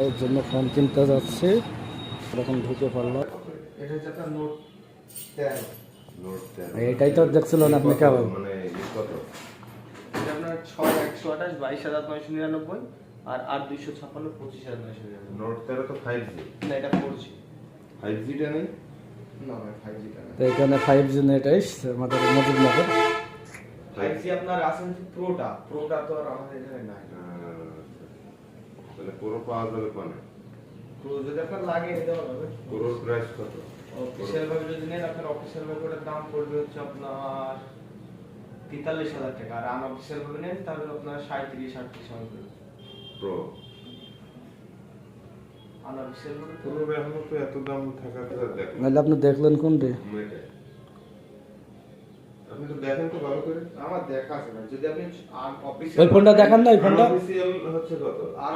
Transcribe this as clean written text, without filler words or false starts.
এর জন্য ফোন কিনতে যাচ্ছি, এখন ঢুকে পড়লাম। এটা হচ্ছে আপনার নোট 13। এটাই তো দেখছিলেন আপনি কেমন? মানে কত? এটা আপনার 6 128 22,999 আর 8 256 25,999। নোট 13 তো 5G না, এটা 4G। 5G টা নেই না ভাই, 5G টা তো এখানে 5G নেট এসছে আমাদের মজুমনগর। 5G আপনার আছে প্রোটা তো আর আমাদের এখানে নাই। তাহলে পুরো পাওয়া যাবে কোনে? পুরো যদি আপনার লাগে নিতে হবে। পুরোর প্রাইস কত? অফিশিয়াল ভাবে যদি নেন, আপনার অফিশিয়াল ভাবে ওটার দাম পড়বে হচ্ছে আপনার 43,000 টাকা, আর আনঅফিশিয়াল ভাবে নেন তাহলে আপনার 37-38 টাকা পড়বে প্রো। আনঅফিশিয়াল ভাবে পুরো এখনো তো এত দাম থাকার কথা দেখেন। নাহলে আপনি দেখলেন কোনটি? আপনি তো দেখেন তো ভালো করে। আমার দেখা আছে না, যদি আপনি ওই ফোনটা দেখান না, ওই ফোনটা অফিশিয়াল হচ্ছে কত? আর